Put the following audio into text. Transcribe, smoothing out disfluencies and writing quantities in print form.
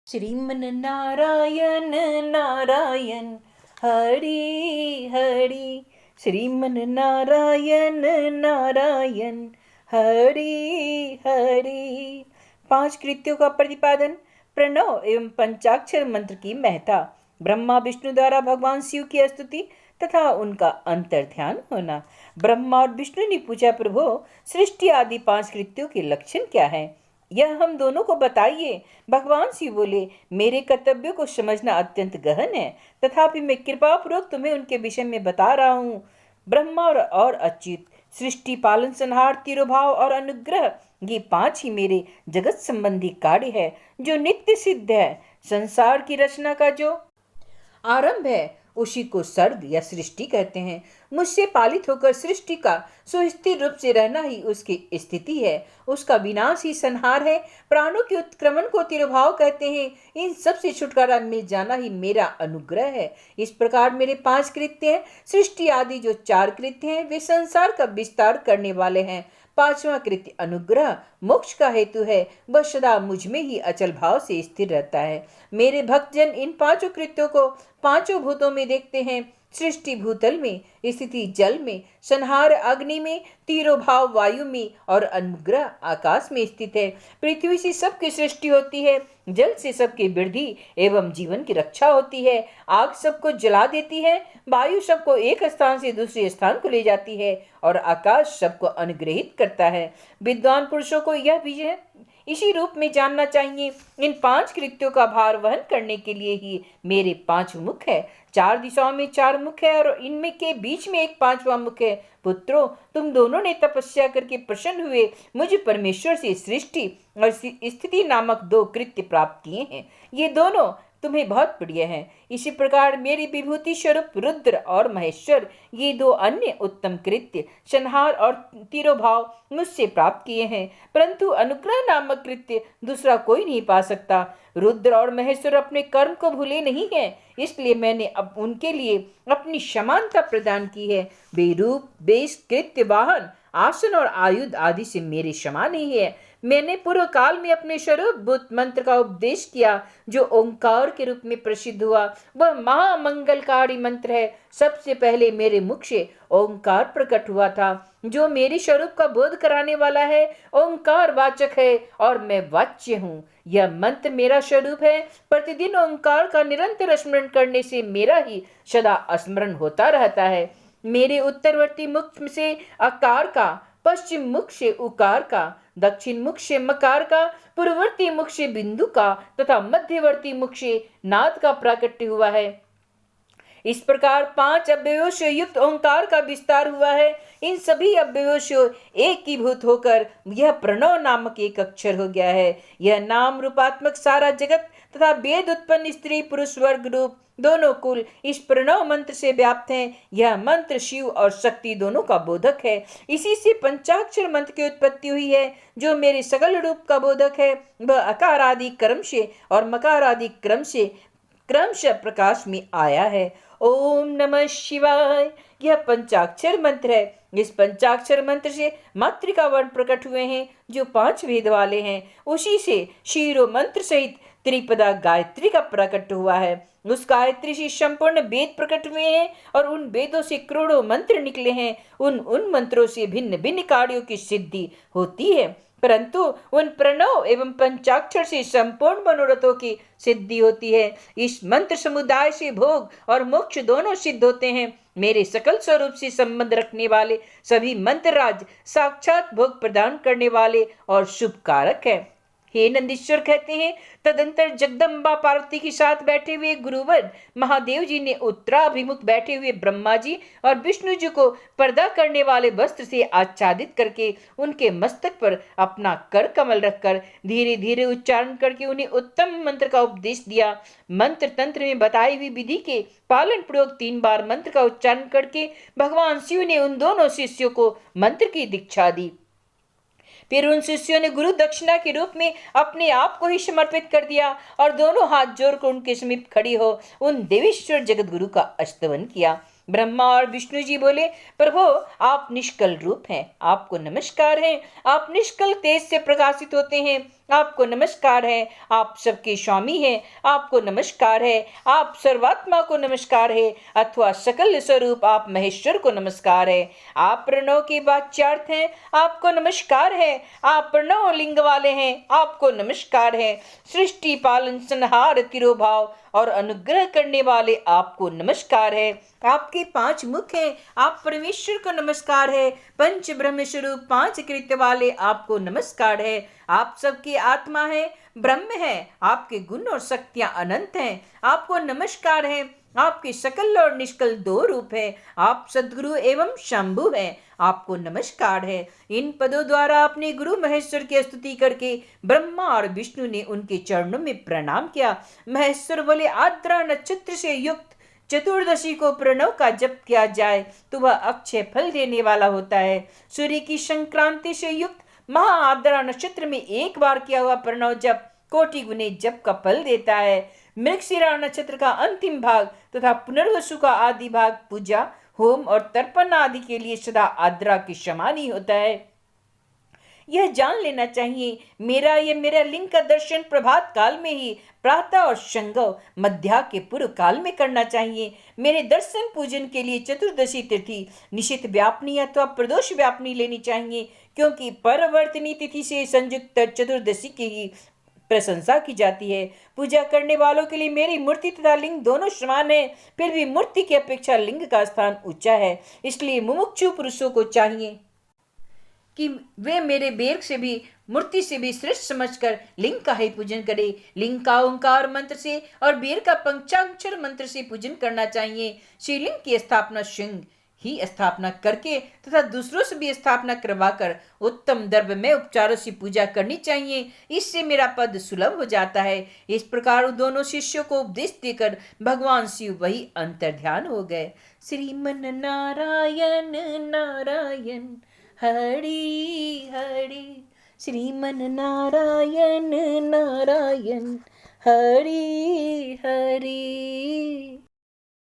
श्रीमन नारायण नारायण हरि हरि। श्रीमन नारायण नारायण हरि हरि। 5 कृत्यों का प्रतिपादन, प्रणव एवं पंचाक्षर मंत्र की महत्ता, ब्रह्मा विष्णु द्वारा भगवान शिव की स्तुति तथा उनका अंतर ध्यान होना। ब्रह्मा और विष्णु ने पूछा, प्रभु सृष्टि आदि 5 कृत्यों के लक्षण क्या है, यह हम दोनों को बताइए। भगवान शिव बोले, मेरे कर्तव्यों को समझना अत्यंत गहन है, तथापि मैं कृपा पूर्वक तुम्हें उनके विषय में बता रहा हूँ। ब्रह्मा और अच्युत, सृष्टि, पालन, संहार, तिरोभाव और अनुग्रह, ये 5 ही मेरे जगत संबंधी कार्य है जो नित्य सिद्ध है। संसार की रचना का जो आरंभ है उसी को सर्ग या सृष्टि कहते हैं। मुझसे पालित होकर सृष्टि का सुस्थिर रूप से रहना ही उसकी स्थिति है, उसका विनाश ही संहार है। प्राणों के उत्क्रमण को तिरोभाव कहते हैं। इन सब से छुटकारा मिल जाना ही मेरा अनुग्रह है। इस प्रकार मेरे 5 कृत्य हैं। सृष्टि आदि जो 4 कृत्य हैं वे संसार का विस्तार करने वाले हैं। 5वां कृत्य अनुग्रह मोक्ष का हेतु है, वह सदा मुझ में ही अचल भाव से स्थिर रहता है। मेरे भक्तजन इन 5 कृत्यों को 5 भूतों में देखते हैं। सृष्टि भूतल में, स्थिति जल में, संहार अग्नि में, तिरोभाव वायु में और अनुग्रह आकाश में स्थित है। पृथ्वी से सबकी सृष्टि होती है, जल से सबकी वृद्धि एवं जीवन की रक्षा होती है, आग सबको जला देती है, वायु सबको एक स्थान से दूसरे स्थान को ले जाती है और आकाश सबको अनुग्रहित करता है। विद्वान पुरुषों को यह भी है इसी रूप में जानना चाहिए। इन 5 कृत्यों का भार वहन करने के लिए ही मेरे 5 मुख है। 4 दिशाओं में 4 मुख है और इनमें के बीच में एक 5वां मुख है। पुत्रों, तुम दोनों ने तपस्या करके प्रसन्न हुए मुझ परमेश्वर से सृष्टि और स्थिति नामक 2 कृत्य प्राप्त किए हैं। ये दोनों तुम्हें बहुत प्रिय हैं। इसी प्रकार मेरी विभूति स्वरूप रुद्र और महेश्वर, ये 2 अन्य उत्तम कृत्य संहार और तिरोभाव मुझसे प्राप्त किए हैं, परंतु अनुग्रह नामक कृत्य दूसरा कोई नहीं पा सकता। रुद्र और महेश्वर अपने कर्म को भूले नहीं हैं, इसलिए मैंने अब उनके लिए अपनी समानता प्रदान की है। वे रूप, वेश, कृत्य, वाहन, आसन और आयुध आदि से मेरे समान ही है। मैंने पूर्व काल में अपने स्वरूप भूत मंत्र का उपदेश किया जो ओंकार के रूप में प्रसिद्ध हुआ। वह महामंगलकारी मंत्र है। सबसे पहले मेरे मुख से ओंकार प्रकट हुआ था जो मेरे स्वरूप का बोध कराने वाला है। ओंकार वाचक है और मैं वाच्य हूँ। यह मंत्र मेरा स्वरूप है। प्रतिदिन ओंकार का निरंतर स्मरण करने से मेरा ही सदा स्मरण होता रहता है। मेरे उत्तरवर्ती मुख से आकार का, पश्चिम मुख से उकार का, दक्षिण मुख से मकार का, पूर्ववर्ती मुख से बिंदु का तथा मध्यवर्ती मुख से नाद का प्राकट्य हुआ है। इस प्रकार 5 अव्ययों से युक्त ओंकार का विस्तार हुआ है। इन सभी अव्ययों से एकीभूत होकर यह प्रणव नामक एक अक्षर हो गया है। यह नाम रूपात्मक सारा जगत तथा वेद उत्पन्न स्त्री पुरुष वर्ग रूप दोनों कुल इस प्रणव मंत्र से व्याप्त हैं। यह मंत्र शिव और शक्ति दोनों का बोधक है। इसी से पंचाक्षर मंत्र की उत्पत्ति हुई है जो मेरे सकल रूप का बोधक है। वह अकार आदि क्रम से और मकार आदि क्रम से क्रमशः प्रकाश में आया है। ओम नमः शिवाय, यह पंचाक्षर मंत्र है। इस पंचाक्षर मंत्र से मातृका वर्ण प्रकट हुए हैं जो 5 वेद वाले हैं। उसी से शीरो मंत्र सहित त्रिपदा गायत्री का प्रकट हुआ है। उस गायत्री से संपूर्ण वेद प्रकट हुए हैं और उन वेदों से करोड़ों मंत्र निकले हैं। उन मंत्रों से भिन्न भिन्न कार्यों की सिद्धि होती है, परंतु उन प्रणव एवं पंचाक्षर से संपूर्ण मनोरथों की सिद्धि होती है। इस मंत्र समुदाय से भोग और मोक्ष दोनों सिद्ध होते हैं। मेरे सकल स्वरूप से संबंध रखने वाले सभी मंत्र राज साक्षात भोग प्रदान करने वाले और शुभ कारक है। हे नंदीश्वर कहते हैं, तदंतर जगदम्बा पार्वती के साथ बैठे हुए गुरुवर महादेव जी ने उत्तराभिमुख बैठे हुए ब्रह्मा जी और विष्णु जी को पर्दा करने वाले वस्त्र से आच्छादित करके उनके मस्तक पर अपना कर कमल रखकर धीरे धीरे उच्चारण करके उन्हें उत्तम मंत्र का उपदेश दिया। मंत्र तंत्र में बताई हुई विधि के पालन पूर्वक 3 बार मंत्र का उच्चारण करके भगवान शिव ने उन दोनों शिष्यों को मंत्र की दीक्षा दी। फिर उन शिष्यों ने गुरु दक्षिणा के रूप में अपने आप को ही समर्पित कर दिया और दोनों हाथ जोड़कर उनके समीप खड़ी हो उन देवेश्वर जगत गुरु का स्तवन किया। ब्रह्मा और विष्णु जी बोले, प्रभु आप निष्कल रूप हैं, आपको नमस्कार है। आप निष्कल तेज से प्रकाशित होते हैं। आपको नमस्कार है। आप सबके स्वामी हैं, आपको नमस्कार है। आप सर्वात्मा को नमस्कार है, अथवा सकल स्वरूप आप महेश्वर को नमस्कार है। आप प्रणव के वाच्यार्थ हैं, आपको नमस्कार है। आप प्रणव लिंग वाले हैं, आपको नमस्कार है। सृष्टि पालन संहार तिरोभाव और अनुग्रह करने वाले आपको नमस्कार है। आपके 5 मुख हैं, आप परमेश्वर को नमस्कार है। पंच ब्रह्म स्वरूप 5 कृत्य वाले आपको नमस्कार है। आप सबकी आत्मा है, ब्रह्म है। आपके गुण और शक्तियां अनंत हैं, आपको नमस्कार है। आपके सकल और निष्कल 2 रूप है। आप सद्गुरु एवं शंभु हैं, आपको नमस्कार है। इन पदों द्वारा अपने गुरु महेश्वर की स्तुति करके ब्रह्मा और विष्णु ने उनके चरणों में प्रणाम किया। महेश्वर बोले, आद्रा नक्षत्र से युक्त चतुर्दशी को प्रणव का जप किया जाए तो वह अक्षय फल देने वाला होता है। सूर्य की संक्रांति से युक्त महाआद्रा नक्षत्र में एक बार किया हुआ प्रणव जप कोटि गुने जप का फल देता है। मृगशिरा नक्षत्र का अंतिम भाग तथा पुनर्वसु का आदि भाग पूजा, होम और तर्पण आदि के लिए सदा आद्रा के समान ही होता है। यह जान लेना चाहिए, मेरा लिंग का दर्शन प्रभात काल में ही, प्रातः और संगव मध्या के पूर्व काल में करना चाहिए। मेरे दर्शन पूजन के लिए चतुर्दशी तिथि निशित व्यापनी अथवा प्रदोष व्यापनी लेनी चाहिए, क्योंकि परवर्तनी तिथि से संयुक्त चतुर्दशी की ही प्रशंसा की जाती है। पूजा करने वालों के लिए मेरी मूर्ति तथा लिंग दोनों समान है, फिर भी मूर्ति की अपेक्षा लिंग का स्थान ऊंचा है। इसलिए मुमुक्षु पुरुषों को चाहिए कि वे मेरे बेर से भी, मूर्ति से भी श्रेष्ठ समझकर लिंग का ही पूजन करें। लिंग का ओंकार मंत्र से और बेर का पंचाक्षर मंत्र से पूजन करना चाहिए। शिवलिंग की स्थापना सिंह ही स्थापना करके तथा दूसरों से भी स्थापना करवाकर उत्तम द्रव्यमय उपचारों से पूजा करनी चाहिए। इससे मेरा पद सुलभ हो जाता है। इस प्रकार दोनों शिष्यों को उपदेश देकर भगवान शिव वही अंतर्ध्यान हो गए। श्रीमन नारायण नारायण हरि हरि, श्रीमन नारायण नारायण हरि हरि।